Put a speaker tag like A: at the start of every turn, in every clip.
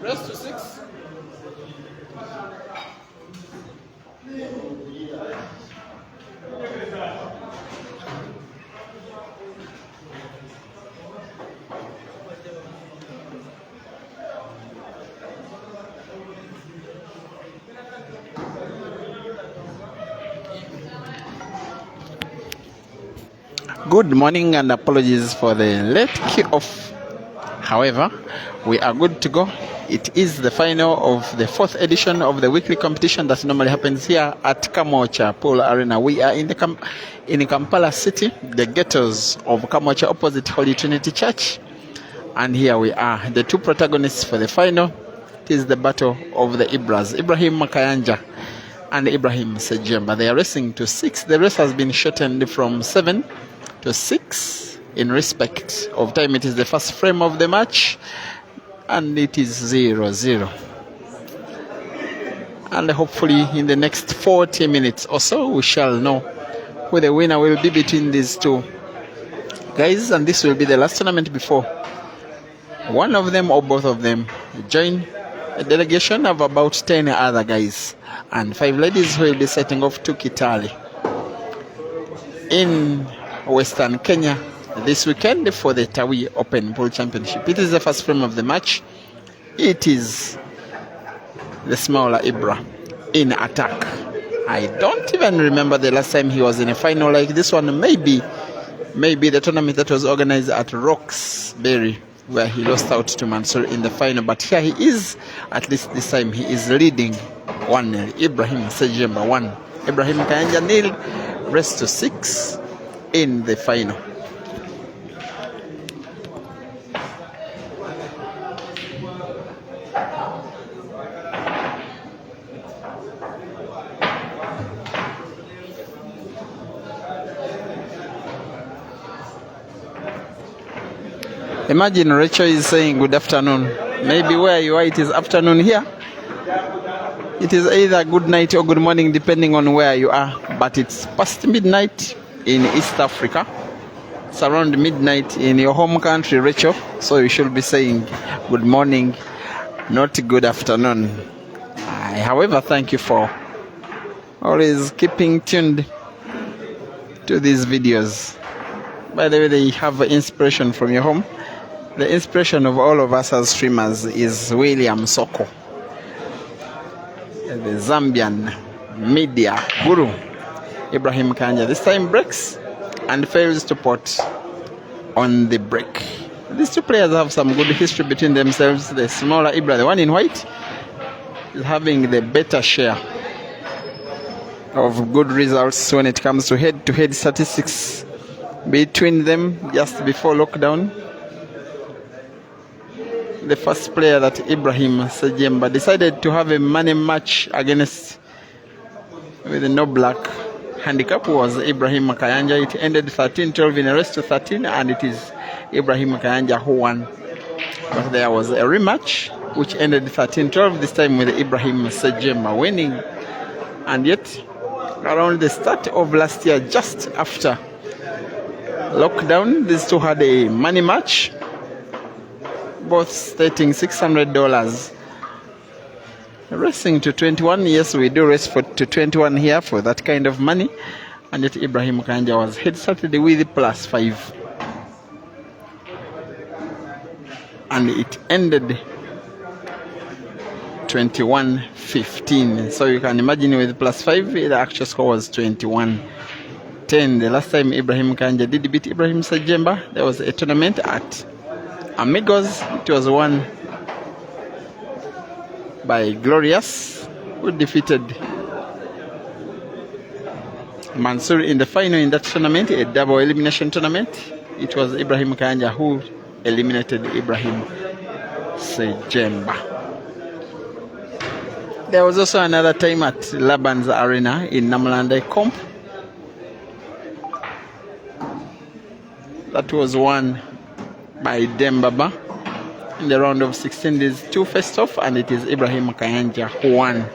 A: Rest to 6. Good morning and apologies for the late kick-off. However, we are good to go. It is the final of the 4th edition of the weekly competition that normally happens here at Kamwokya Pool Arena. We are in Kampala City, the ghettos of Kamwokya opposite Holy Trinity Church. And here we are, the two protagonists for the final. It is the battle of the Ibras, Kayanja and Sejjemba. They are racing to 6. The race has been shortened from 7 to 6 in respect of time. It is the first frame of the match and it is 0-0. And hopefully in the next 40 minutes or so we shall know who the winner will be between these two guys, and this will be the last tournament before one of them or both of them join a delegation of about 10 other guys and 5 ladies who will be setting off to Kitale in Western Kenya this weekend for the Tawi Open Pool Championship. It is the first frame of the match. It is the smaller Ibra in attack. I don't even remember the last time he was in a final like this one. Maybe the tournament that was organized at Roxbury, where he lost out to Mansour in the final. But here he is, at least this time he is leading 1-0. Sejjemba 1, Kayanja 0, rest to 6 in the final. Imagine Rachel is saying good afternoon. Maybe where you are it is afternoon here. It is either good night or good morning depending on where you are. But it's past midnight in East Africa. It's around midnight in your home country, Rachel. So you should be saying good morning, not good afternoon. However, thank you for always keeping tuned to these videos. By the way, they have inspiration from your home. The inspiration of all of us as streamers is William Soko, the Zambian media guru. Kayanja this time breaks and fails to put on the break. These two players have some good history between themselves. The smaller Ibra, the one in white, is having the better share of good results when it comes to head-to-head statistics between them just before lockdown. The first player that Sejjemba decided to have a money match against with no black handicap was Kayanja. It ended 13-12 in a race to 13, and it is Kayanja who won. But there was a rematch which ended 13-12, this time with Sejjemba winning. And yet, around the start of last year, just after lockdown, these two had a money match, both stating $600. Racing to 21. Yes, we do race to 21 here for that kind of money. And yet Kayanja was head started with +5. And it ended 21-15. So you can imagine with +5, the actual score was 21-10. The last time Kayanja did beat Sejjemba, there was a tournament at Amigos. It was won by Glorious, who defeated Mansour in the final in that tournament, a double elimination tournament. It was Kayanja who eliminated Sejjemba. There was also another time at Laban's Arena in Namlanda Comp. That was won by Dembaba in the round of 16. These two faced off, and it is Kayanja who won.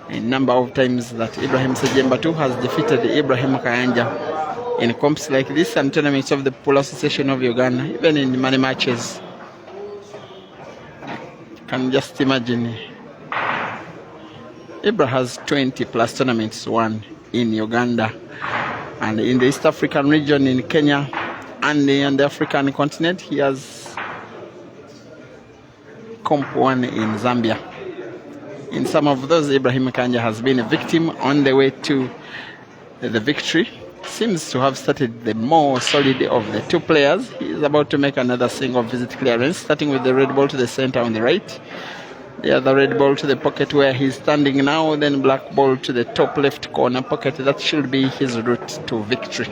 A: A number of times that Sejjemba too has defeated Kayanja in comps like this and tournaments of the Pool Association of Uganda, even in money matches. You can just imagine. Ibra has 20+ tournaments won in Uganda and in the East African region, in Kenya, and on the African continent. He has comp 1 in Zambia. In some of those, Kayanja has been a victim on the way to the victory. seems to have started the more solid of the two players. He's about to make another single visit clearance, starting with the red ball to the center on the right. The other red ball to the pocket where he's standing now, then black ball to the top left corner pocket. That should be his route to victory.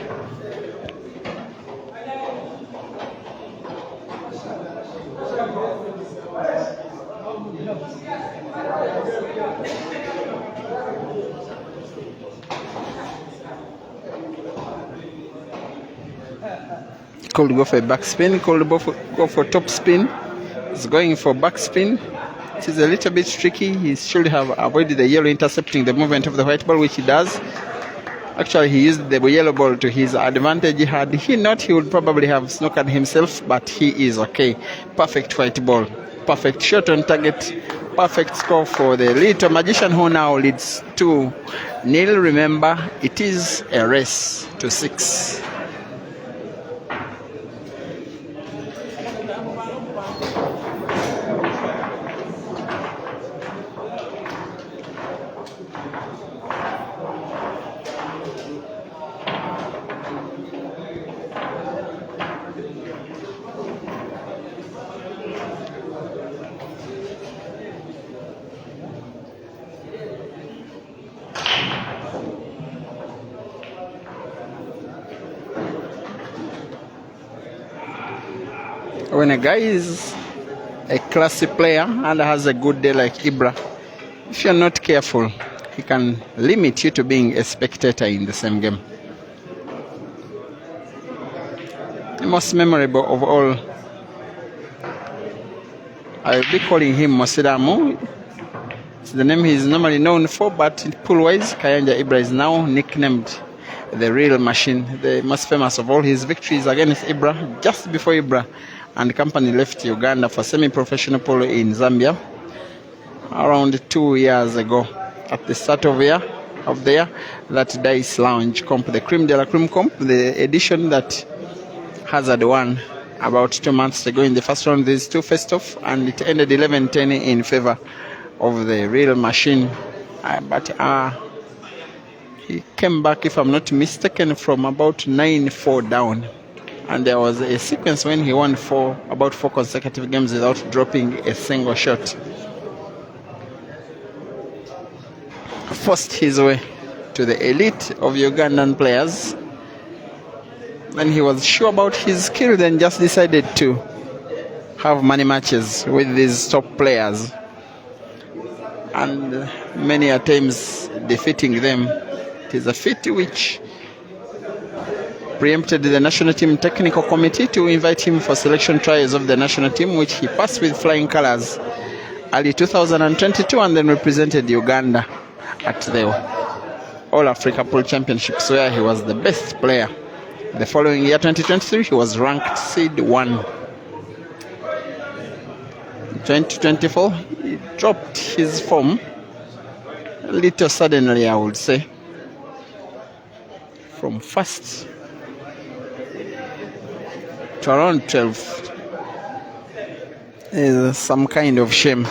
A: Could go for a back spin, could go for top spin. He's going for back spin. It is a little bit tricky. He should have avoided the yellow intercepting the movement of the white ball, which he does. Actually, he used the yellow ball to his advantage. Had he not, he would probably have snookered himself, but he is okay. Perfect white ball. Perfect shot on target. Perfect score for the little magician, who now leads 2-0. Remember, it is a race to 6. When a guy is a classy player and has a good day like Ibra, if you're not careful, he can limit you to being a spectator in the same game. The most memorable of all, I'll be calling him Mosidamu. It's the name he's normally known for, but pool-wise, Kayanja Ibra is now nicknamed the real machine. The most famous of all his victories against Ibra, just before Ibra and company left Uganda for semi-professional polo in Zambia around 2 years ago. At the start of the year, that Dice Lounge comp, the Creme de la Creme comp, the edition that Hazard won about 2 months ago in the first round, these two faced off, and it ended 11-10 in favor of the real machine. But he came back, if I'm not mistaken, from about 9-4 down. And there was a sequence when he won about four consecutive games without dropping a single shot. Forced his way to the elite of Ugandan players. When he was sure about his skill, then just decided to have money matches with these top players. And many a times defeating them. It is a feat which preempted the national team technical committee to invite him for selection trials of the national team, which he passed with flying colors early 2022, and then represented Uganda at the All Africa Pool Championships, where he was the best player. The following year, 2023, he was ranked seed 1. In 2024, he dropped his form a little suddenly, I would say, from first to around 12th. Is some kind of shame.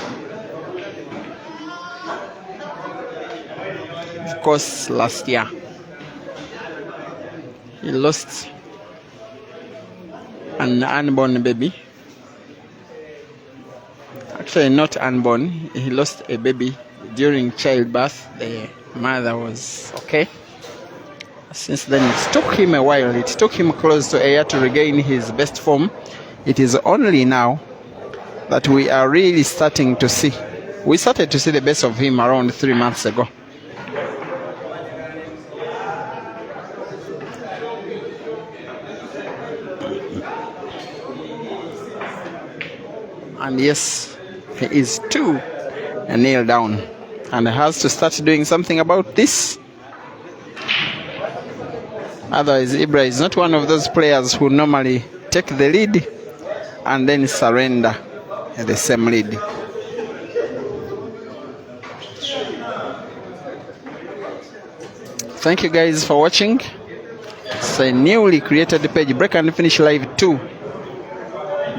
A: Of course, last year he lost an unborn baby. Actually, not unborn. He lost a baby during childbirth. The mother was okay. Since then, it took him a while. It took him close to a year to regain his best form. It is only now that we are really starting to see. We started to see the best of him around 3 months ago. And yes, he is 2-0 down and has to start doing something about this. Otherwise, Ibra is not one of those players who normally take the lead and then surrender the same lead. Thank you guys for watching. It's a newly created page, Break and Finish Live 2,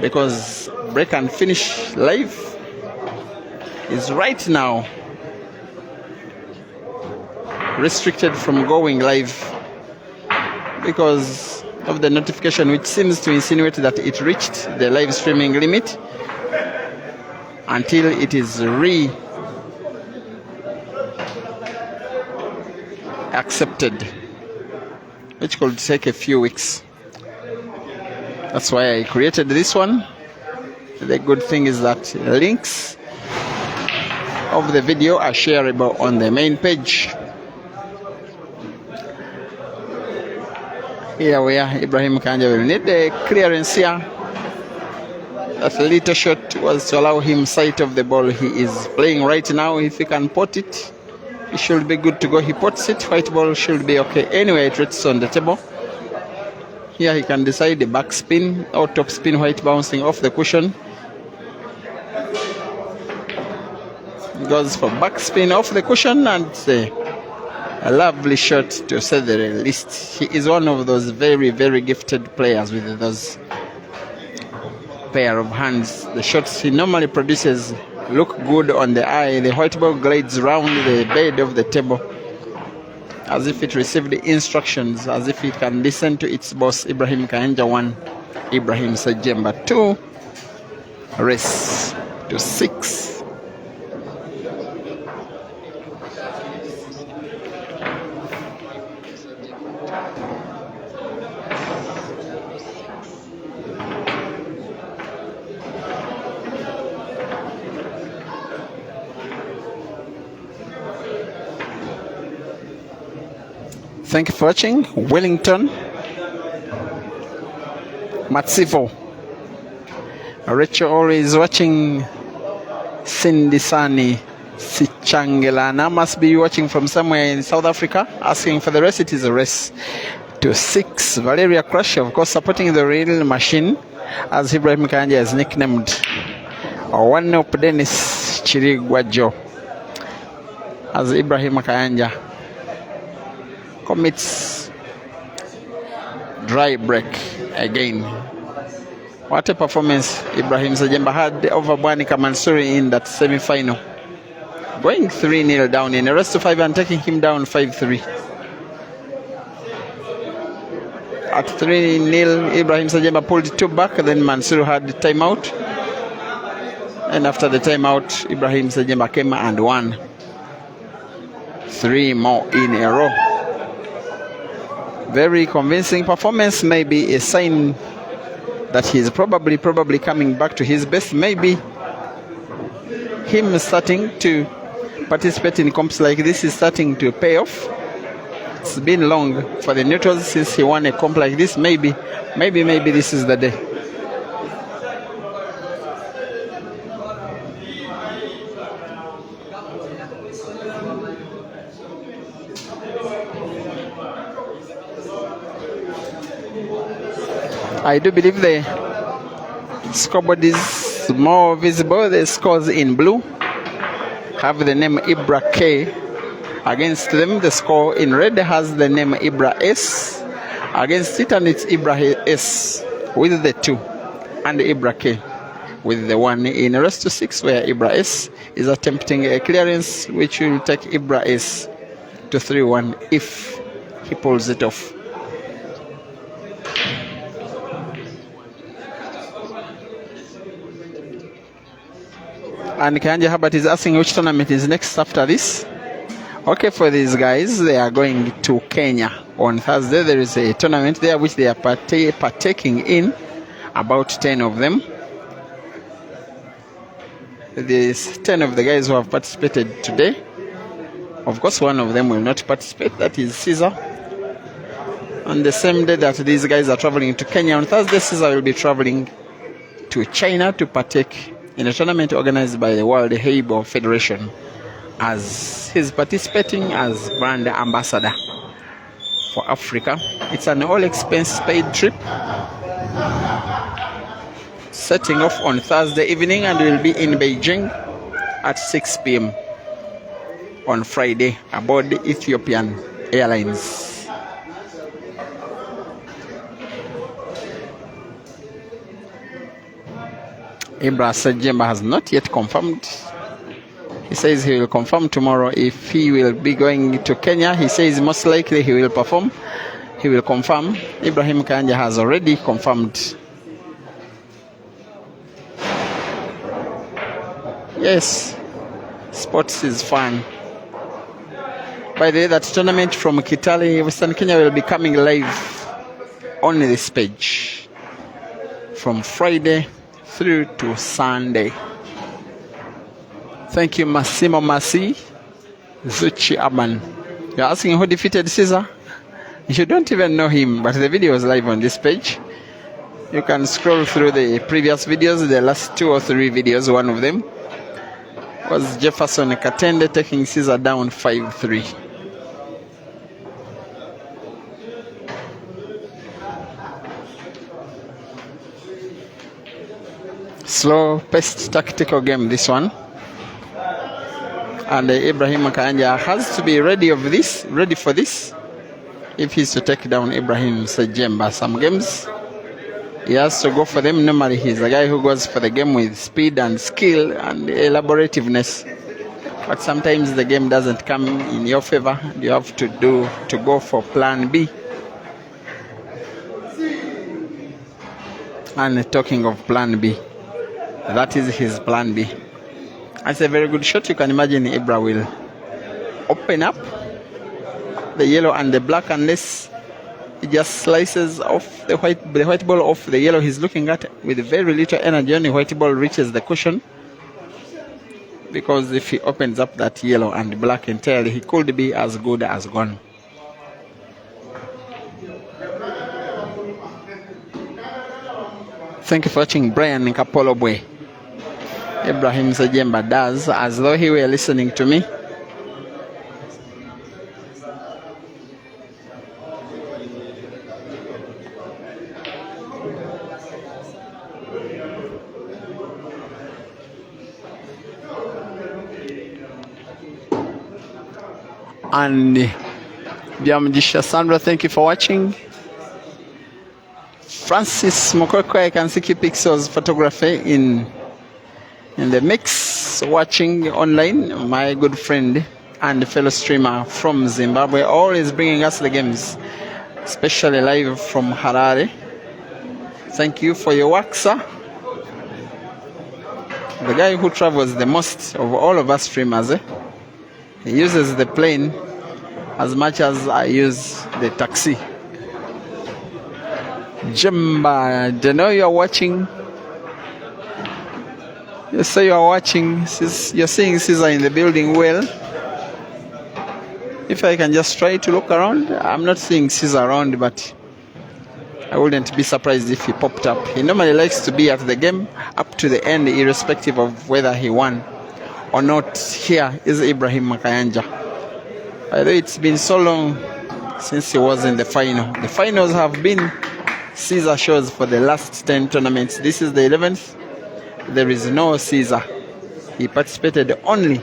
A: because Break and Finish Live is right now restricted from going live because of the notification, which seems to insinuate that it reached the live streaming limit until it is accepted, which could take a few weeks. That's why I created this one. The good thing is that links of the video are shareable on the main page. Here we are. Ibrahim Kayanja will need the clearance here. That little shot was to allow him sight of the ball he is playing right now. If he can pot it, he should be good to go. He pots it, white ball should be okay. Anyway, it rests on the table. Here he can decide the back spin or top spin, white bouncing off the cushion. He goes for back spin off the cushion, and a lovely shot to say the least. He is one of those very, very gifted players with those pair of hands. The shots he normally produces look good on the eye. The white ball glides round the bed of the table as if it received instructions, as if it can listen to its boss. Ibrahim Kayanja 1, Ibrahim Sejjemba 2, race to 6. Thank you for watching. Wellington, Matsivo, Rachel always watching. Sindisani Sichangelana must be watching from somewhere in South Africa, asking for the race. It is a race to 6. Valeria Crush, of course, supporting the real machine, as Ibrahim Kayanja is nicknamed. One up Dennis Chirigwajo, as Ibrahim Kayanja commits dry break again. What a performance Ibrahim Sejjemba had over Bwani Kamansuri in that semi-final. Going 3-0 down in a race to 5 and taking him down 5-3. At 3-0, Ibrahim Sejjemba pulled 2 back, then Mansuru had the timeout. And after the timeout, Ibrahim Sejjemba came and won 3 more in a row. Very convincing performance, maybe a sign that he's probably coming back to his best. Maybe him starting to participate in comps like this is starting to pay off. It's been long for the neutrals since he won a comp like this. Maybe this is the day. I do believe the scoreboard is more visible. The scores in blue have the name Ibra K against them. The score in red has the name Ibra S against it, and it's Ibra S with the 2 and Ibra K with the 1 in a race to 6, where Ibra S is attempting a clearance which will take Ibra S to 3-1 if he pulls it off. And Kayanja Herbert is asking which tournament is next after this. Okay, for these guys, they are going to Kenya on Thursday. There is a tournament there which they are partaking in, about 10 of them. There's 10 of the guys who have participated today. Of course, one of them will not participate, that is Caesar. On the same day that these guys are traveling to Kenya on Thursday, Caesar will be traveling to China to partake in a tournament organized by the World Heibo Federation, as he's participating as brand ambassador for Africa. It's an all-expense paid trip, setting off on Thursday evening and will be in Beijing at 6 p.m. on Friday aboard Ethiopian Airlines. Ibra Sejjemba has not yet confirmed. He says he will confirm tomorrow if he will be going to Kenya. He says most likely he will perform. he will confirm. Ibrahim Kayanja has already confirmed. Yes, sports is fun. By the way, that tournament from Kitale, Western Kenya will be coming live on this page from Friday through to Sunday. Thank you, Massimo Massi, Zuchi Aman. You're asking who defeated Caesar? You don't even know him, but the video is live on this page. You can scroll through the previous videos, the last 2 or 3 videos. One of them was Jefferson Katende taking Caesar down 5-3. Slow-paced tactical game, this one. And Ibrahim Kayanja has to be ready for this. If he's to take down Ibrahim Sejjemba, some games he has to go for them. Normally he's a guy who goes for the game with speed and skill and elaborativeness. But sometimes the game doesn't come in your favor. You have to go for plan B. And talking of plan B, that is his plan B. That's a very good shot. You can imagine Ibra will open up the yellow and the black unless he just slices off the white ball off the yellow he's looking at with very little energy. Only white ball reaches the cushion, because if he opens up that yellow and black entirely, he could be as good as gone. Thank you for watching. Brian Kapolobwe. Ibrahim Sejjemba does as though he were listening to me. And Biamjisha Sandra, thank you for watching. Francis Mokoko, I can see Pixels photography in the mix, watching online. My good friend and fellow streamer from Zimbabwe, always bringing us the games, especially live from Harare. Thank you for your work, sir. The guy who travels the most of all of us streamers, he uses the plane as much as I use the taxi. Sejjemba, do you know you're watching? You say you're watching. You're seeing Caesar in the building well. If I can just try to look around, I'm not seeing Caesar around, but I wouldn't be surprised if he popped up. He normally likes to be at the game up to the end, irrespective of whether he won or not. Here is Ibrahim Kayanja. Although it's been so long since he was in the final. The finals have been Caesar shows for the last 10 tournaments. This is the 11th. There is no Caesar. He participated only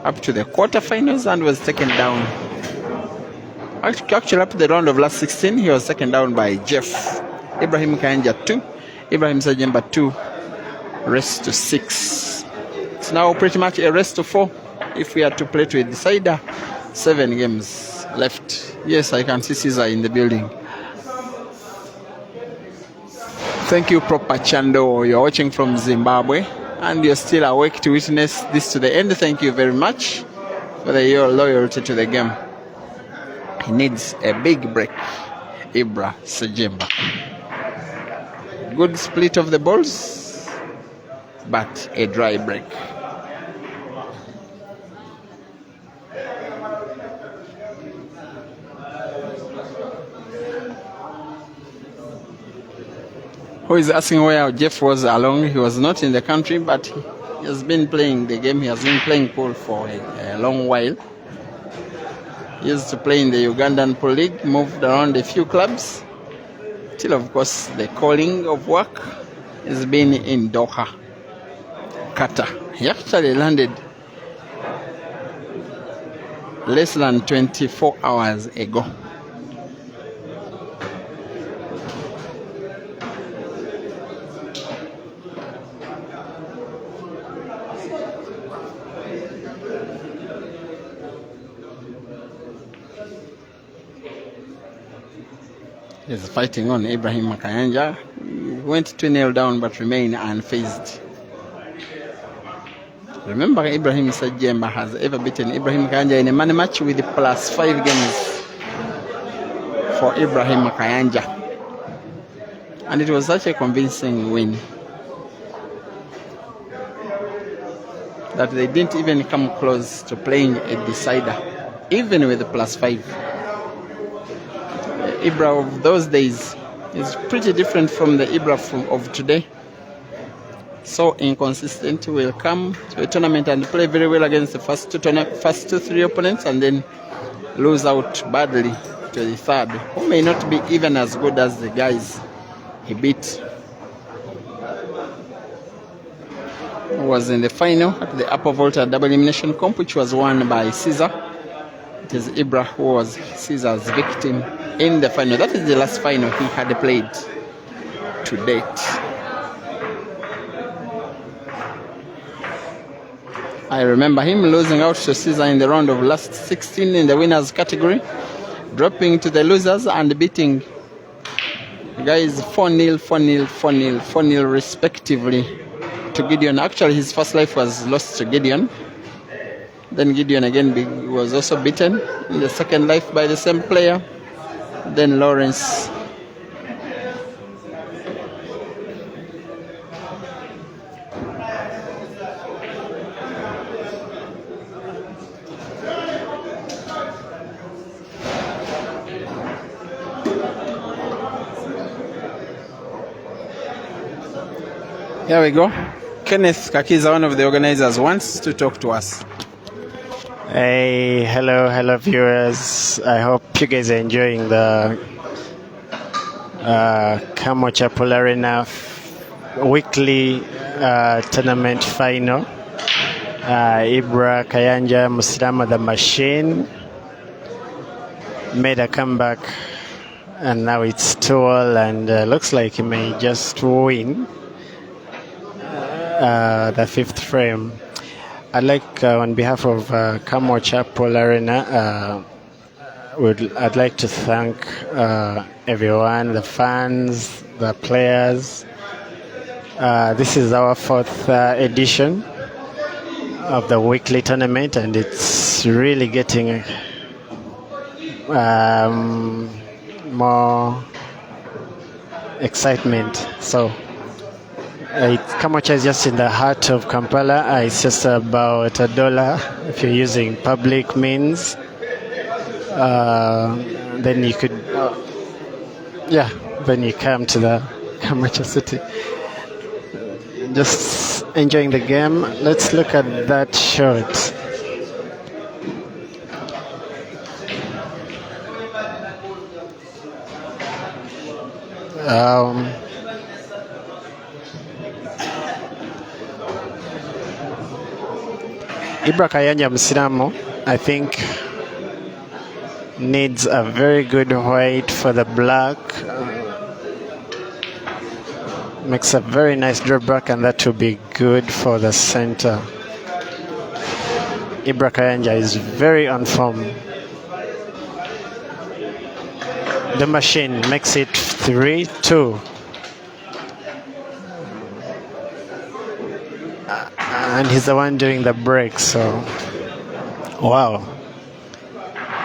A: up to the quarterfinals and was taken down. Actually, up to the round of last 16, he was taken down by Jeff. Ibrahim Kayanja 2, Ibrahim Sejjemba 2, rest to 6. It's now pretty much a rest to 4 if we are to play to a decider. 7 games left. Yes, I can see Caesar in the building. Thank you, Proper Chando. You're watching from Zimbabwe and you're still awake to witness this to the end. Thank you very much for your loyalty to the game. He needs a big break. Ibra Sejjemba. Good split of the balls, but a dry break. Who is asking where Jeff was along? He was not in the country, but he has been playing the game. He has been playing pool for a long while. He used to play in the Ugandan Pool League, moved around a few clubs, till of course the calling of work has been in Doha, Qatar. He actually landed less than 24 hours ago. is fighting on. Ibrahim Kayanja went 2-0 down but remained unfazed. Remember, Ibrahim Sejjemba has ever beaten Ibrahim Kayanja in a money match with +5 games for Ibrahim Kayanja. And it was such a convincing win that they didn't even come close to playing a decider, even with the +5. Ibra of those days is pretty different from the Ibra of today. So inconsistent, will come to a tournament and play very well against the first 2-3 opponents and then lose out badly to the third, who may not be even as good as the guys he beat. He was in the final at the Upper Volta double elimination comp, which was won by Caesar. It is Ibra who was Caesar's victim in the final. That is the last final he had played to date. I remember him losing out to Caesar in the round of last 16 in the winners category, dropping to the losers and beating the guys 4-0, 4-0, 4-0, 4-0 respectively to Gideon. Actually, his first life was lost to Gideon. Then Gideon again was also beaten in the second life by the same player. Then Lawrence. Here we go. Kenneth Kakiza, one of the organizers, wants to talk to us.
B: Hey, hello viewers. I hope you guys are enjoying the Kamwokya Pool Arena weekly tournament final. Ibra, Kayanja, Muslama the Machine made a comeback, and now it's 2-2, and looks like he may just win the fifth frame. I'd like, on behalf of Kamwokya Pool Arena, I'd like to thank everyone, the fans, the players. This is our fourth edition of the weekly tournament, and it's really getting more excitement. So Kamwokya is just in the heart of Kampala. It's just about $1 if you're using public means. Then you could, when you come to the Kamwokya city. Just enjoying the game. Let's look at that shot. Ibra Kayanja Musiramu, I think, needs a very good white for the black. Makes a very nice drawback, and that will be good for the center. Ibra Kayanja is very on form. The Machine makes it 3-2. And he's the one doing the break, so wow.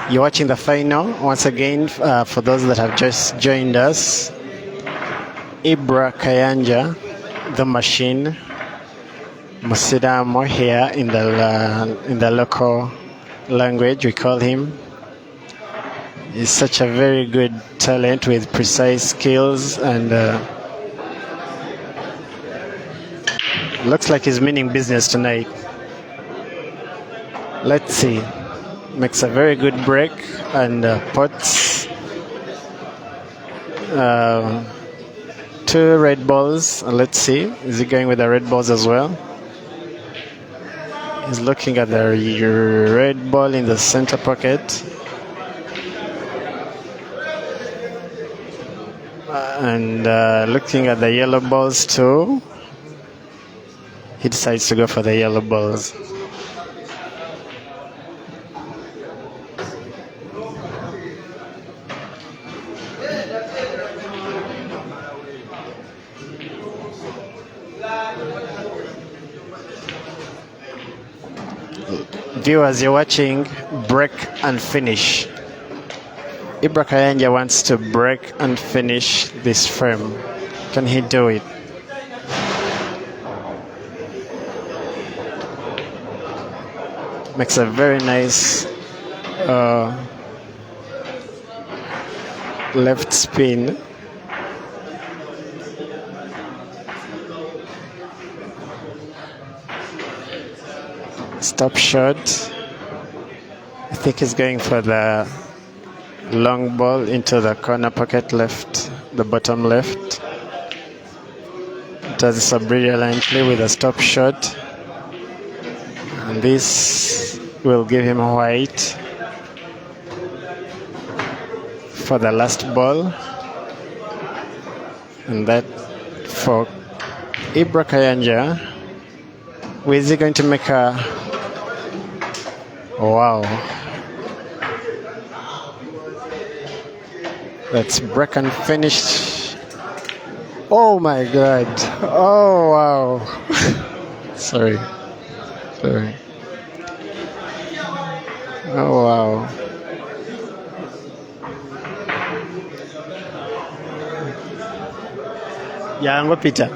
B: You're watching the final once again. For those that have just joined us, Ibra Kayanja, the Machine, Musidamo here in the local language we call him. He's such a very good talent with precise skills, and looks like he's meaning business tonight. Let's see. Makes a very good break and puts 2 red balls. Let's see. Is he going with the red balls as well? He's looking at the red ball in the center pocket. And looking at the yellow balls too. He decides to go for the yellow balls. Viewers, you're watching Break and Finish. Ibra Kayanja wants to break and finish this frame. Can he do it? Makes a very nice left spin. Stop shot. I think he's going for the long ball into the corner pocket left, the bottom left. Does this brilliantly with a stop shot. And this will give him white for the last ball. And that for Ibra Kayanja. Is he going to make a... Wow. Let's break and finish. Oh my God. Oh wow. Sorry. Oh wow. Yango Peter.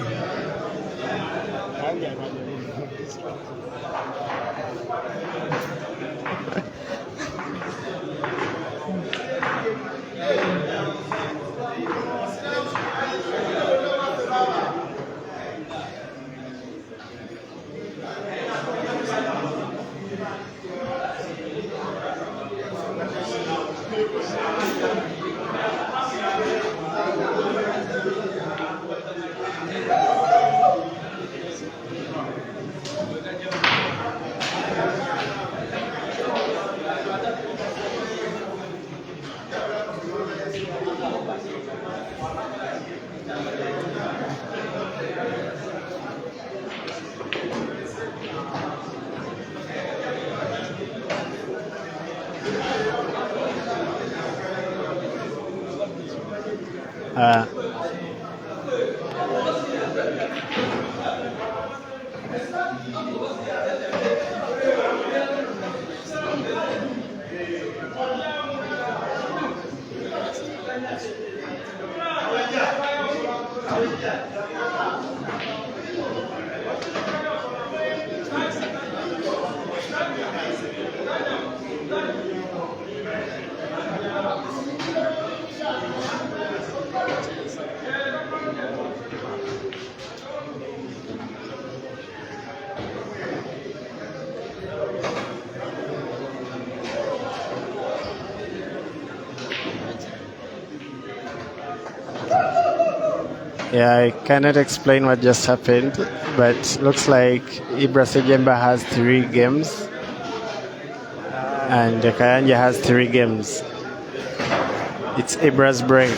B: Yeah, I cannot explain what just happened, but looks like Ibra Sejjemba has 3 games and Kayanja has 3 games. It's Ibra's break.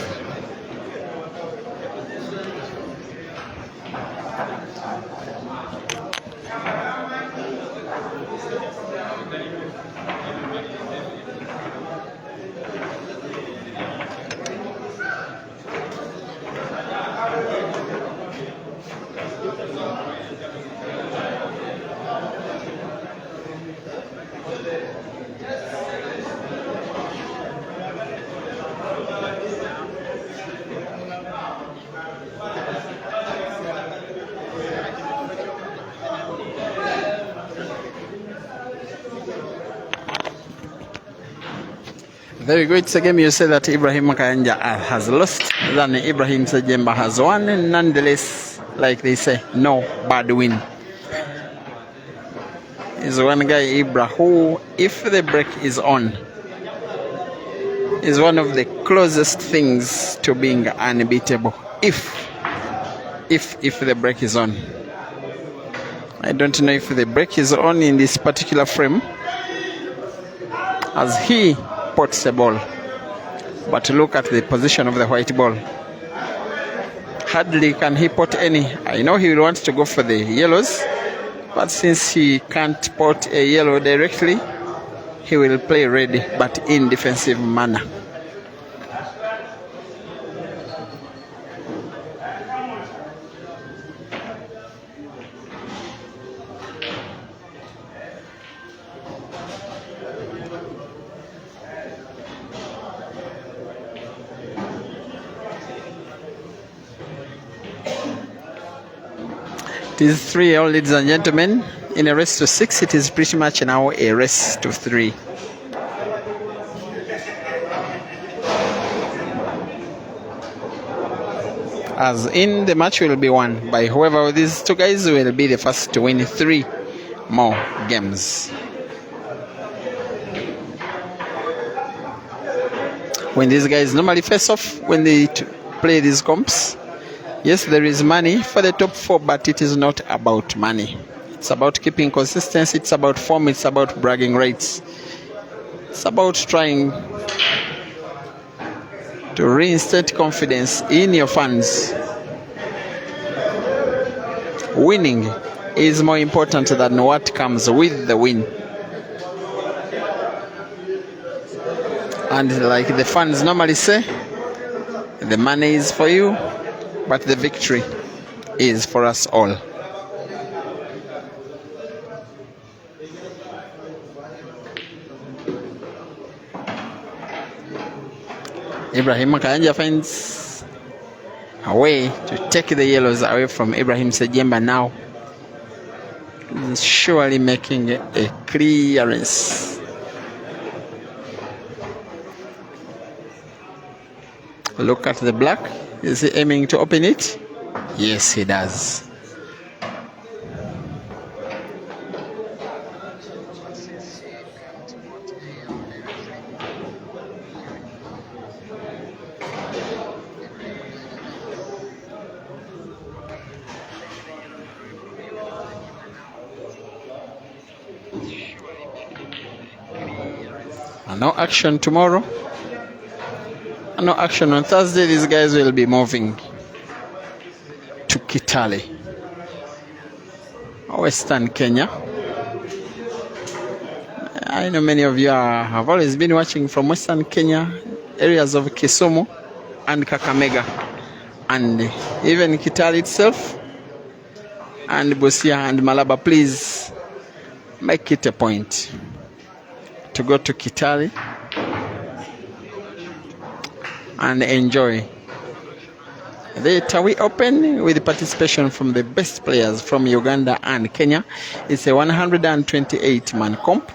A: Very good. It's a game you say that Ibrahim Kayanja has lost, then Ibrahim Sejjemba has won, and nonetheless, like they say, no bad win. Is one guy, Ibra, who, if the break is on, is one of the closest things to being unbeatable. If the break is on. I don't know if the break is on in this particular frame, as he pots the ball. But look at the position of the white ball. Hardly can he pot any. I know he will want to go for the yellows, but since he can't pot a yellow directly, he will play red, but in defensive manner. It is 3-all, ladies and gentlemen. In a race to 6, it is pretty much now a race to 3. As in, the match will be won by whoever of these two guys will be the first to win 3 more games. When these guys normally face off, when they play these comps, yes, there is money for the top 4, but it is not about money. It's about keeping consistency, it's about form, it's about bragging rights. It's about trying to reinstate confidence in your fans. Winning is more important than what comes with the win. And like the fans normally say, the money is for you, but the victory is for us all. Ibrahim Kayanja finds a way to take the yellows away from Ibrahim Sejjemba now. He's surely making a clearance. Look at the black. Is he aiming to open it? Yes, he does. No action tomorrow. No action on Thursday. These guys will be moving to Kitale, Western Kenya. I know many of you have always been watching from Western Kenya, areas of Kisumu and Kakamega, and even Kitale itself, and Busia and Malaba. Please make it a point to go to Kitale and enjoy the Tawi Open with participation from the best players from Uganda and Kenya. It's a 128-man comp.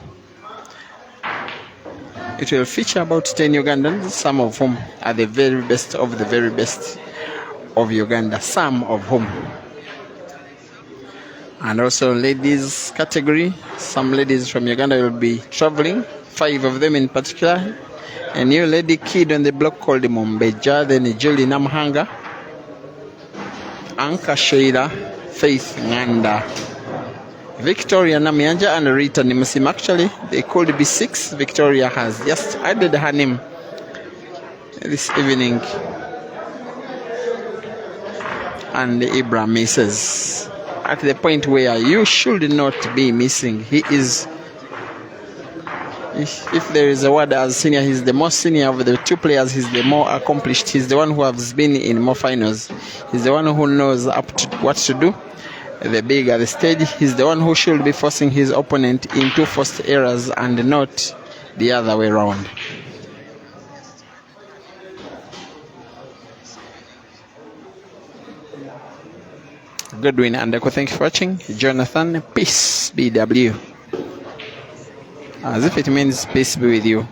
A: It will feature about 10 Ugandans, some of whom are the very best of the very best of Uganda, some of whom. And also ladies category, some ladies from Uganda will be traveling, 5 of them in particular. A new lady kid on the block called Mombeja, then Julie Namhanga, Anka Sheila, Faith Nganda, Victoria Namyanja, and Rita Nimusim. Actually, they could be 6. Victoria has just added her name this evening. And Ibra misses at the point where you should not be missing. He is, if there is a word as senior, he's the most senior of the 2 players. He's the more accomplished. He's the one who has been in more finals. He's the one who knows up to what to do. The bigger the stage, he's the one who should be forcing his opponent into forced errors and not the other way around. Goodwin and Eko, thank you for watching. Jonathan, peace BW. As if it means peace be with you.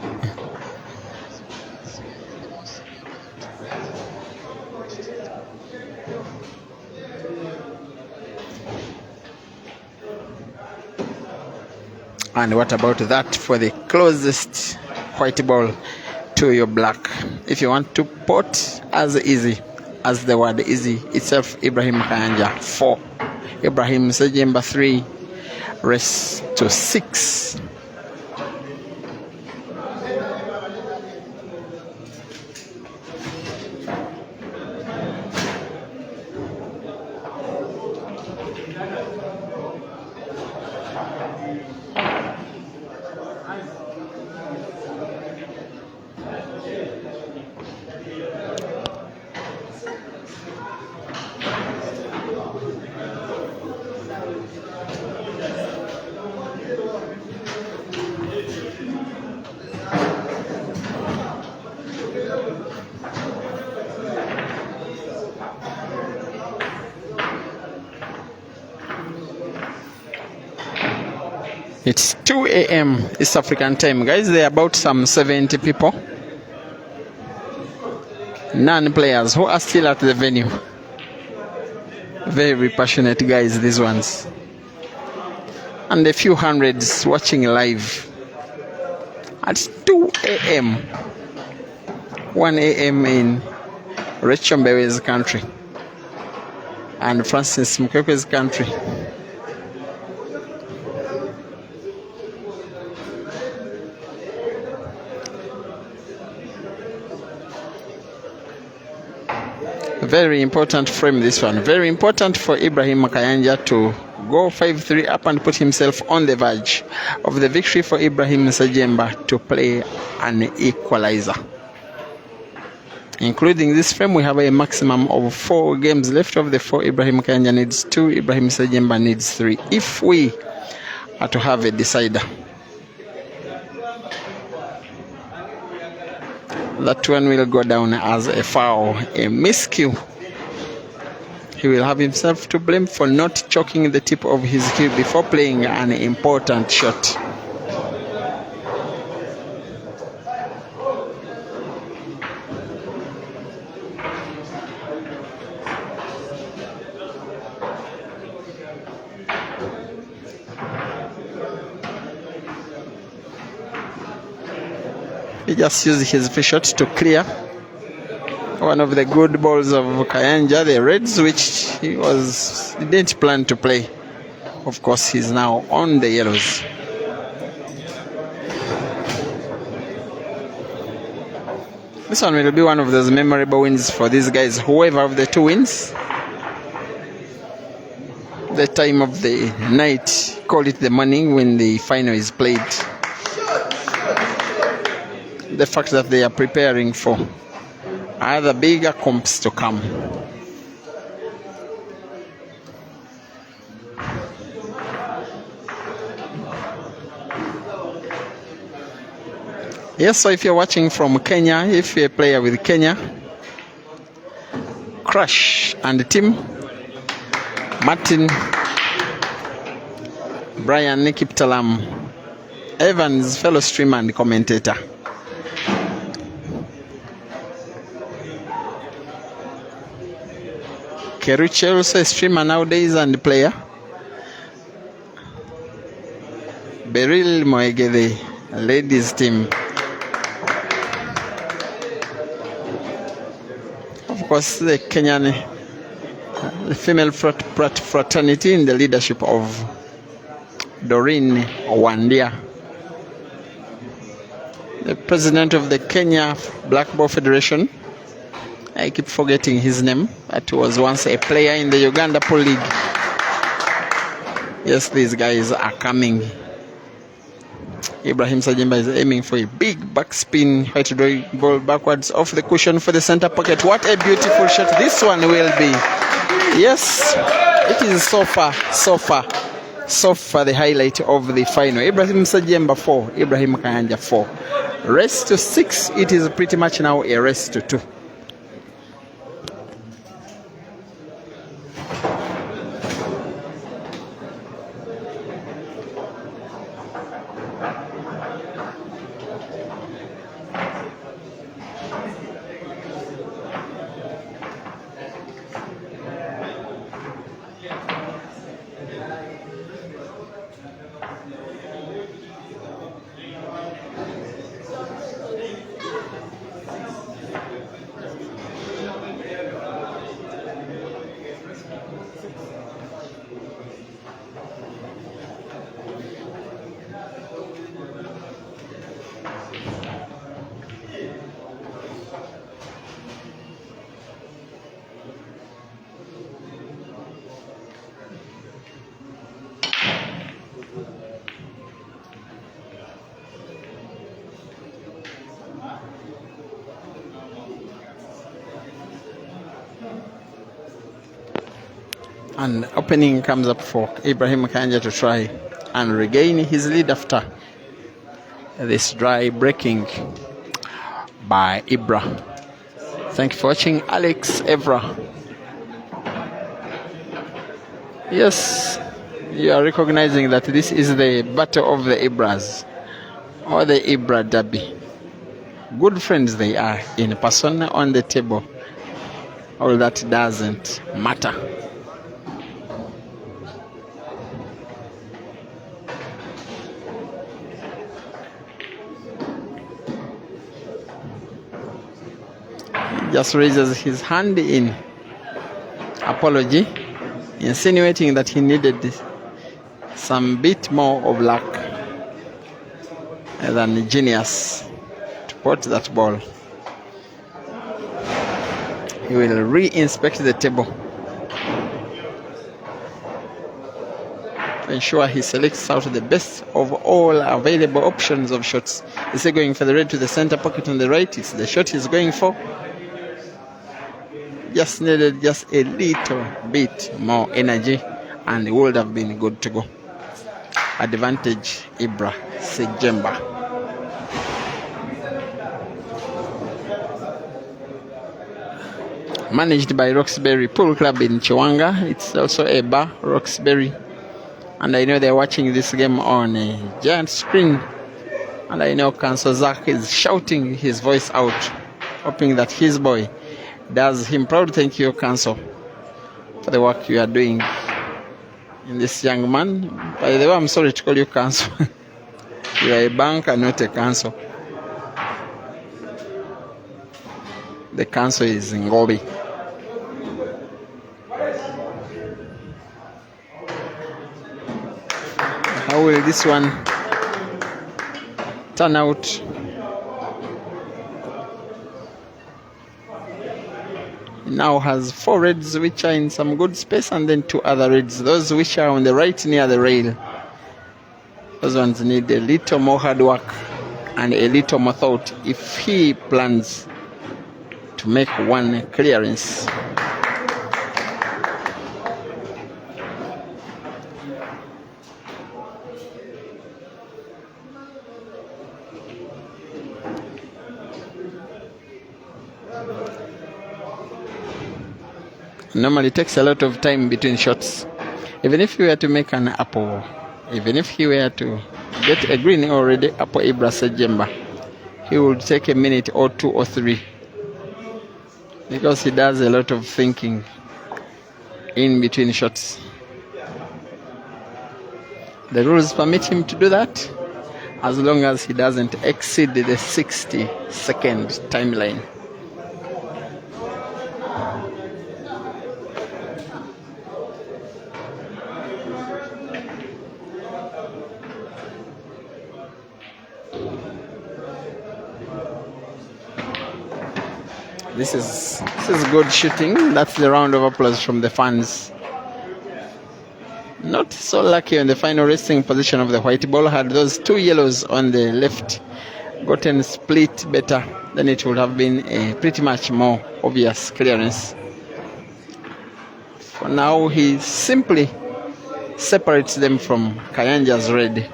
A: And what about that for the closest white ball to your black? If you want to pot as easy as the word easy itself, Ibrahim Kayanja 4, Ibrahim Sejjemba 3, race to 6. It's 2 a.m. East African time, guys. There are about some 70 people, non-players who are still at the venue. Very passionate guys, these ones. And a few hundreds watching live at 2 a.m. 1 a.m. in Rachel Mbewe's country and Francis Mukwe's country. Very important frame, this one. Very important for Ibrahim Kayanja to go 5-3 up and put himself on the verge of the victory for Ibrahim Sejjemba to play an equalizer. Including this frame, we have a maximum of 4 games left. Of the 4, Ibrahim Kayanja needs 2, Ibrahim Sejjemba needs 3. If we are to have a decider, that one will go down as a foul, a miscue. He will have himself to blame for not choking the tip of his cue before playing an important shot. He just used his free shot to clear one of the good balls of Kayanja, the Reds, which he didn't plan to play. Of course, he's now on the yellows. This one will be one of those memorable wins for these guys. Whoever of the 2 wins, the time of the night, call it the morning when the final is played. The fact that they are preparing for other bigger comps to come. Yes, so if you're watching from Kenya, if you're a player with Kenya, Crush and Tim, Martin, Brian Nikiptalam, Evans, fellow streamer and commentator. Keruche, also a streamer nowadays and player. Beryl Moegede, ladies team. Of course, the Kenyan the female fraternity in the leadership of Doreen Wandia, the president of the Kenya Black Ball Federation. I keep forgetting his name. That was once a player in the Uganda Pro League. Yes, these guys are coming. Ibrahim Sejjemba is aiming for a big backspin, try to draw ball backwards off the cushion for the center pocket. What a beautiful shot this one will be. Yes, it is so far the highlight of the final. Ibrahim Sejjemba 4, Ibrahim Kayanja 4. Race to 6, it is pretty much now a race to 2. And opening comes up for Ibrahim Kayanja to try and regain his lead after this dry breaking by Ibra. Thank you for watching. Alex Evra. Yes, you are recognizing that this is the battle of the Ibras, or the Ibra derby. Good friends they are in person on the table. All that doesn't matter. He just raises his hand in apology, insinuating that he needed some bit more of luck than genius to pot that ball. He will re-inspect the table to ensure he selects out the best of all available options of shots. Is he going for the red to the center pocket on the right? It's the shot he's going for. Just needed just a little bit more energy and it would have been good to go. Advantage Ibra, Sejjemba. Managed by Roxbury Pool Club in Chiwanga. It's also a bar, Roxbury. And I know they're watching this game on a giant screen. And I know Council Zach is shouting his voice out, hoping that his boy does him proud. Thank you, Council, for the work you are doing in this young man. By the way, I'm sorry to call you Council. You are a banker, not a council. The council is Ngobi. How will this one turn out? He now has 4 reds which are in some good space, and then 2 other reds, those which are on the right near the rail. Those ones need a little more hard work and a little more thought if he plans to make one clearance. Normally takes a lot of time between shots. Even if you were to make an apple, even if he were to get a green already, apple Ibra Sejjemba, he would take a minute or 2 or 3. Because he does a lot of thinking in between shots. The rules permit him to do that as long as he doesn't exceed the 60-second timeline. This is good shooting. That's the round of applause from the fans. Not so lucky on the final resting position of the white ball. Had those 2 yellows on the left gotten split better, then it would have been a pretty much more obvious clearance. For now, he simply separates them from Kayanja's red,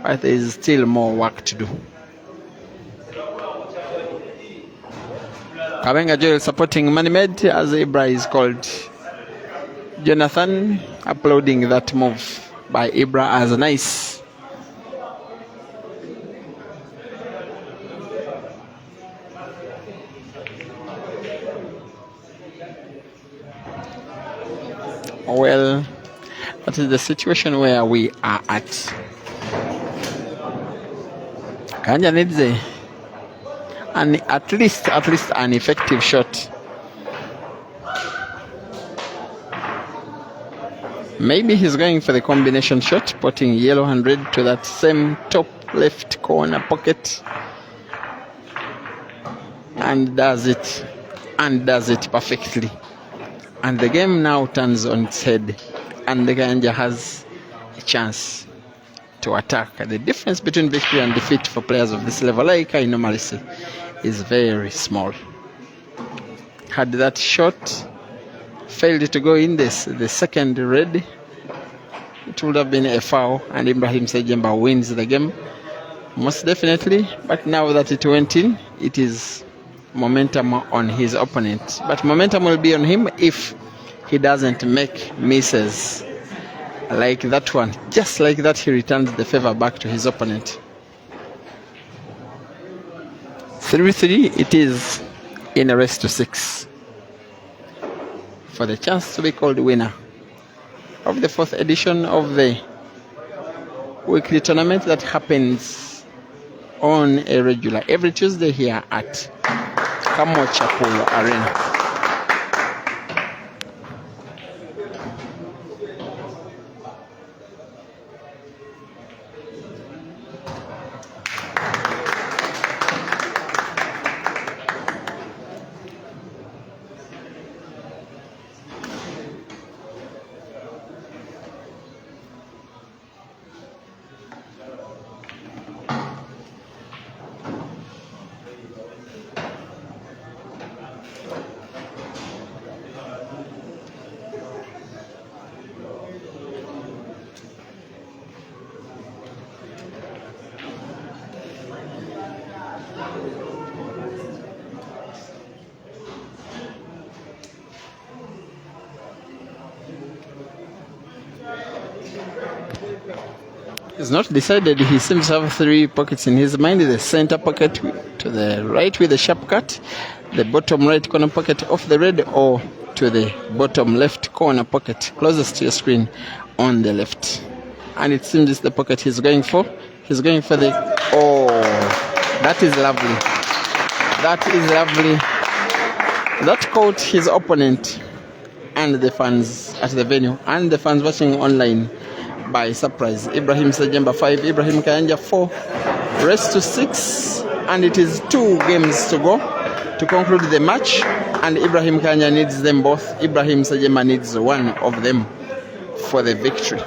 A: but there is still more work to do. Kabenga Joel supporting Manimed, as Ibra is called. Jonathan applauding that move by Ibra as nice. Well, that is the situation where we are at. Kayanja needs at least an effective shot. Maybe he's going for the combination shot, putting yellow and red to that same top left corner pocket, and does it perfectly. And the game now turns on its head, and the Kayanja has a chance to attack. The difference between victory and defeat for players of this level, like I normally say, is very small. Had that shot failed to go in the second red, it would have been a foul, and Ibrahim Sejjemba wins the game most definitely. But now that it went in, it is momentum on his opponent. But momentum will be on him if he doesn't make misses like that one. Just like that, he returns the favor back to his opponent. 3-3, it is in a race to 6 for the chance to be called winner of the 4th edition of the weekly tournament that happens on a regular every Tuesday here at Kamwokya Pool Arena. It's not decided. He seems to have 3 pockets in his mind. The center pocket to the right with the sharp cut, the bottom right corner pocket of the red, or to the bottom left corner pocket closest to your screen on the left. And it seems it's the pocket he's going for. He's going for the... Oh, that is lovely. That is lovely. That caught his opponent and the fans at the venue and the fans watching online by surprise. Ibrahim Sejjemba 5, Ibrahim Kayanja 4, race to 6, and it is 2 games to go to conclude the match, and Ibrahim Kayanja needs them both. Ibrahim Sejjemba needs one of them for the victory.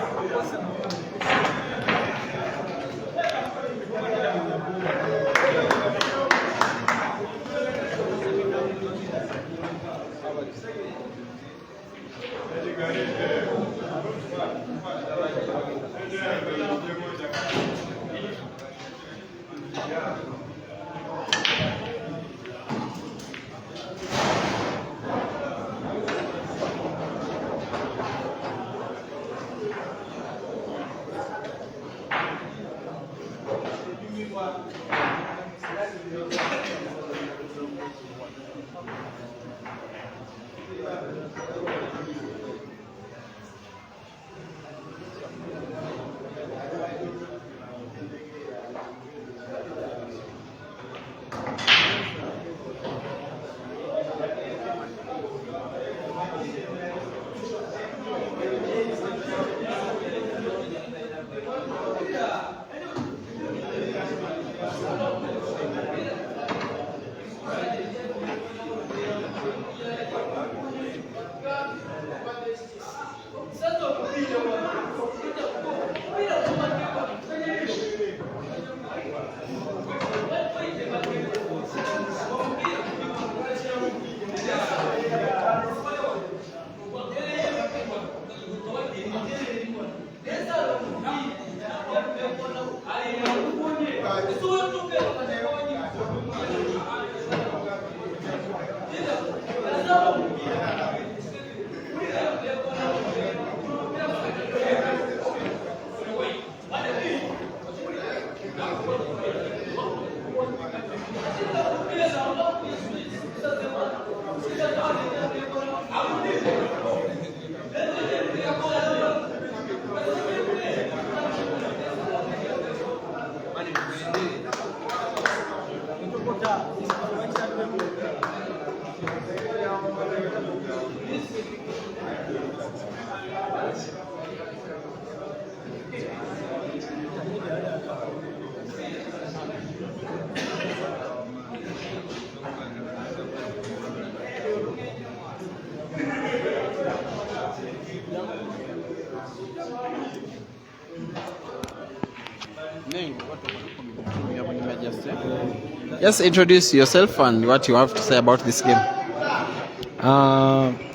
A: Just introduce yourself and what you have to say about this game.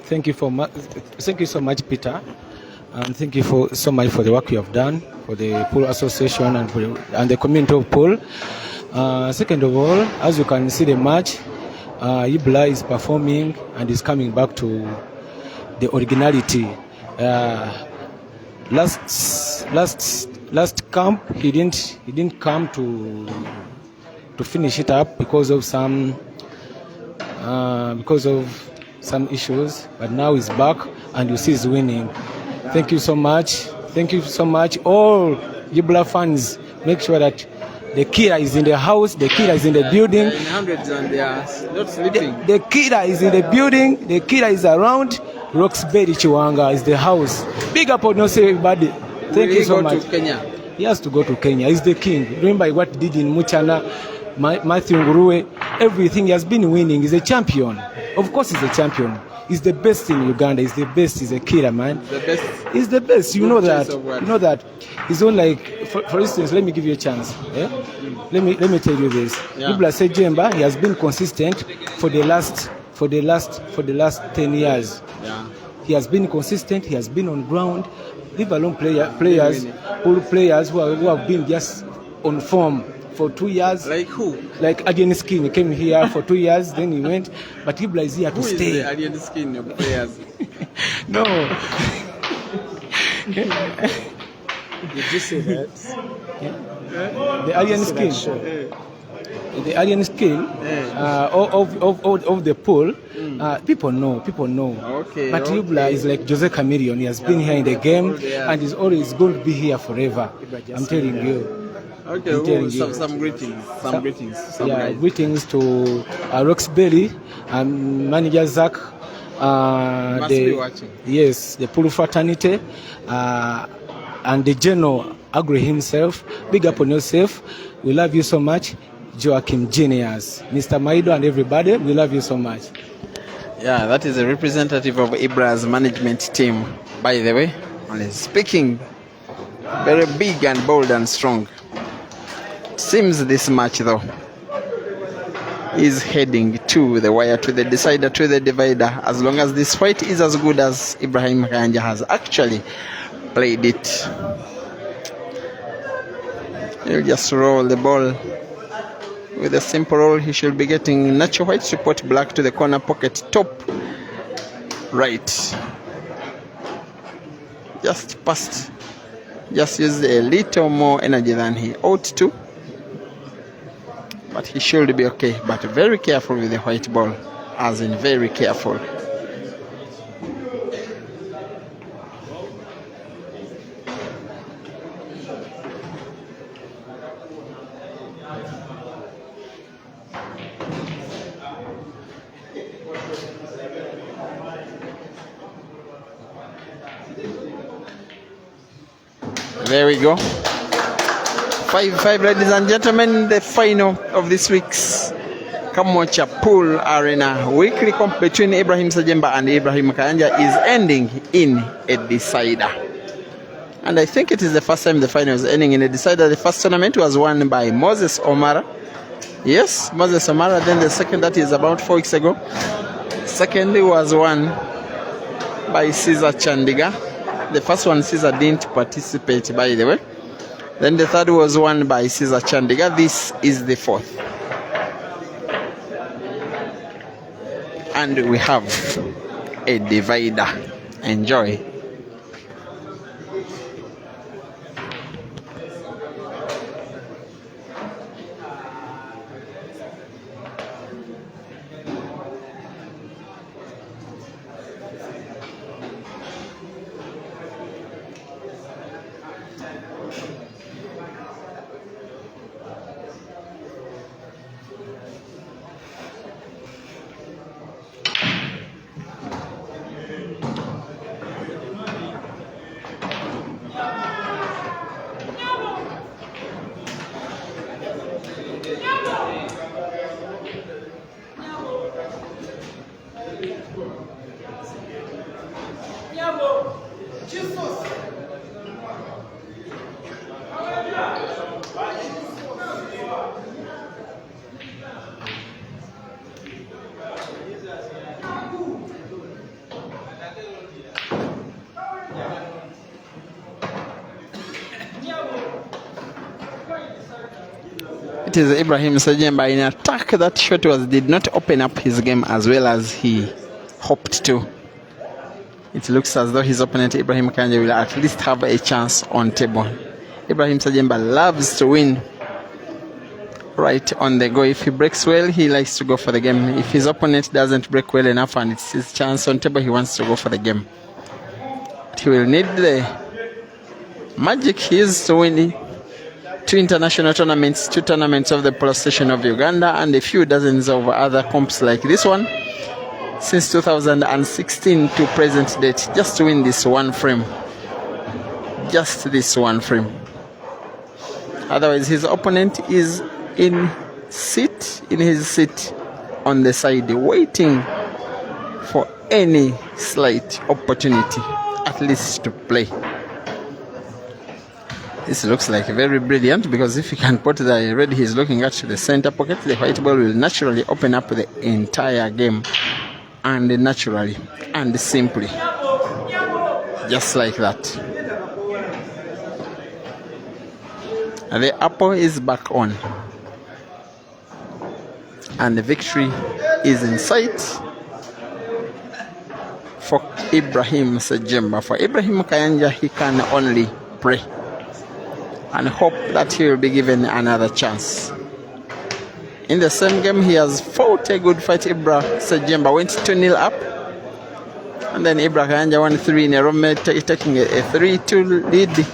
C: Thank you so much, Peter, and thank you so much for the work you have done for the Pool Association and the community of Pool. Second of all, as you can see the match, Ibra is performing and is coming back to the originality. last camp he didn't come to finish it up because of some issues, but now he's back and you see he's winning. Thank you so much. All Ibra fans, make sure that the killer is in the house, the killer is in the building.
A: In hundreds and they are not sleeping.
C: The killer is in the building, the killer is around. Roxbury Chiwanga is the house. Big up on us, everybody. Thank you so much.
A: Will he go to Kenya?
C: He has to go to Kenya. He's the king. Remember what he did in Muchana, Matthew Nguruwe, everything. He has been winning. He's a champion. Of course he's a champion. He's the best in Uganda. He's the best. He's a killer, man.
A: The best.
C: He's the best. You know that. You know that. He's on like, for instance, let me give you a chance. Yeah? Let me tell you this.
A: Yeah.
C: Ibra Sejjemba, he has been consistent for the last 10 years.
A: Yeah.
C: He has been consistent. He has been on ground. Leave alone players who have been just on form for 2 years.
A: Like who?
C: Like Adrian Skin. He came here for 2 years, then he went. But Ibra is here to stay.
A: Who is the Adrian Skin of players?
C: No.
B: Did you say that?
C: The alien skin. The alien skin of the pool. People know.
A: Okay.
C: But Ibra is like Jose Chameleon. He has been here in the game and he's always going to be here forever. I'm telling you.
A: Okay. Some greetings. Guys.
C: Greetings to Roxbury and manager Zach.
A: Must be watching.
C: Yes, the pool fraternity. And the general Agri himself. Big up on yourself. We love you so much. Joachim Genius, Mr. Maido and everybody, we love you so much.
A: Yeah, that is a representative of Ibra's management team, by the way. And he's speaking very big and bold and strong. Seems this match though is heading to the wire, to the decider, to the divider. As long as this fight is as good as Ibrahim Kayanja has actually played it. He'll just roll the ball. With a simple roll, he should be getting natural white support black to the corner pocket top right. Just passed. Just used a little more energy than he ought to. But he should be okay. But very careful with the white ball. As in very careful. There we go. 5-5, ladies and gentlemen, the final of this week's Kamwokya Pool Arena weekly comp between Ibrahim Sejjemba and Ibrahim Kayanja is ending in a decider. And I think it is the first time the final is ending in a decider. The first tournament was won by Moses Omara. Yes, Moses Omara. Then the second, that is about 4 weeks ago. Secondly was won by Caesar Chandiga. The first one, Caesar didn't participate, by the way. Then the third was won by Caesar Chandiga. This is the fourth. And we have a divider. Enjoy. It is Ibrahim Sejjemba in attack. That shot did not open up his game as well as he hoped to. It looks as though his opponent Ibrahim Kayanja will at least have a chance on table. Ibrahim Sejjemba loves to win right on the go. If he breaks well, he likes to go for the game. If his opponent doesn't break well enough and it's his chance on table, he wants to go for the game. But he will need the magic he is to win 2 international tournaments, 2 tournaments of the Polo Station of Uganda, and a few dozens of other comps like this one since 2016 to present date, just to win this one frame. Just this one frame. Otherwise, his opponent is in his seat on the side, waiting for any slight opportunity, at least to play. This looks like very brilliant, because if he can put the red he's looking at to the center pocket, the white ball will naturally open up the entire game, and naturally and simply, just like that. The apple is back on, and the victory is in sight for Ibrahim Sejjemba. For Ibrahim Kayanja, he can only pray and hope that he will be given another chance. In the same game, he has fought a good fight. Ibra Sejjemba went 2-0 up, and then Ibra Kayanja won 3 in a row, taking a 3-2 lead.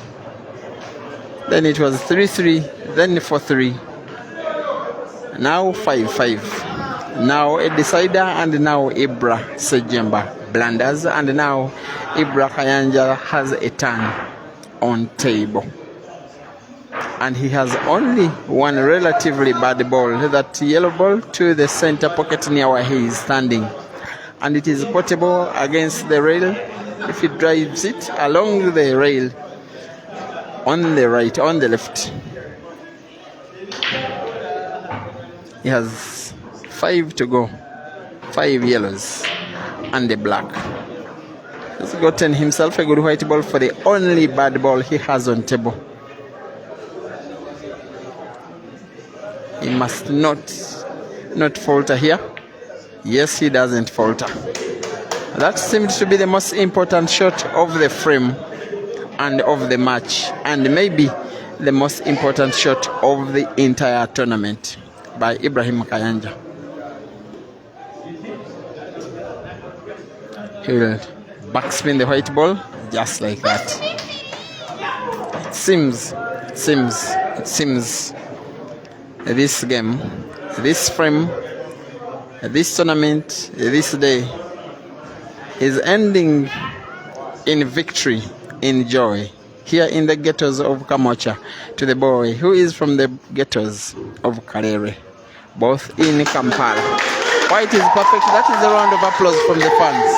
A: Then it was 3-3, then 4-3, now 5-5. Now a decider, and now Ibra Sejjemba blunders, and now Ibra Kayanja has a turn on table. And he has only one relatively bad ball, that yellow ball to the center pocket near where he is standing. And it is portable against the rail if he drives it along the rail, on the right, on the left. He has 5 to go, 5 yellows and a black. He's gotten himself a good white ball for the only bad ball he has on table. He must not falter here. Yes, he doesn't falter. That seemed to be the most important shot of the frame and of the match, and maybe the most important shot of the entire tournament by Ibrahim Kayanja. He will backspin the white ball just like that. It seems this game, this frame, this tournament, this day is ending in victory, in joy, here in the ghettos of Kamwokya, to the boy who is from the ghettos of Karere, both in Kampala. White is perfect. That is a round of applause from the fans.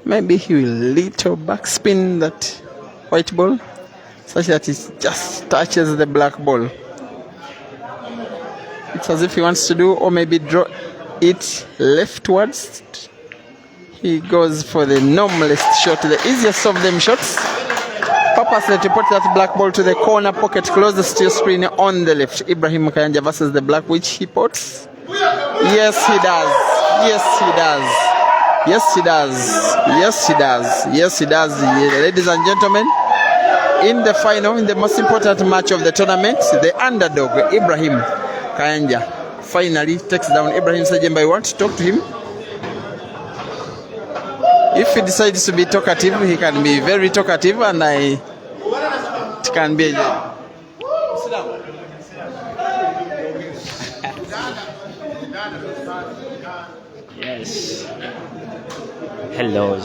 A: Maybe he will little backspin that white ball such that it just touches the black ball. It's as if he wants to do, or maybe draw it leftwards. He goes for the normalest shot, the easiest of them shots, purposely to put that black ball to the corner pocket closest to your screen on the left. Ibrahim Kayanja versus the black, which he puts. Yes, he does. Yes, he does. Yes, he does. Yes, he does. Yes, he does. Ladies and gentlemen, in the final, in the most important match of the tournament, the underdog, Ibrahim Kayanja, finally takes down Ibrahim Sejjemba. I want to talk to him. If he decides to be talkative, he can be very talkative, and it can be a...
D: Yes. Hello.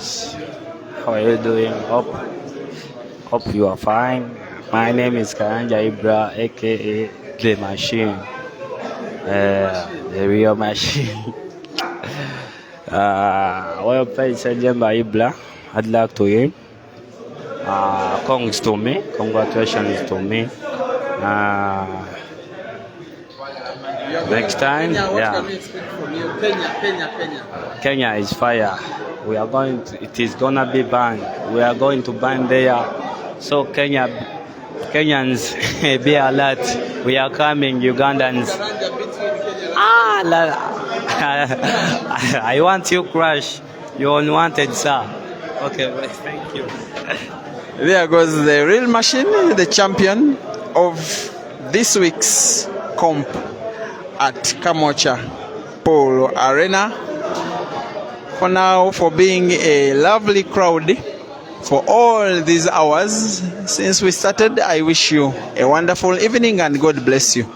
D: How are you doing? Hope you are fine. My name is Kayanja Ibra, aka the Machine, the real machine. Well played, Sejjemba Ibra. I'd like to hear. Congrats to me. Congratulations to me. Next time,
A: Kenya, what
D: yeah.
A: can we expect from you? Kenya.
D: Kenya is fire. We are going to, it is gonna be banned. We are going to ban there. So Kenyans, be alert. We are coming, Ugandans. I want you crush. You're unwanted, sir. Okay, well, thank you.
A: There goes the real machine, the champion of this week's comp at Kamwokya Pool Arena. For now, for being a lovely crowd for all these hours since we started, I wish you a wonderful evening and God bless you.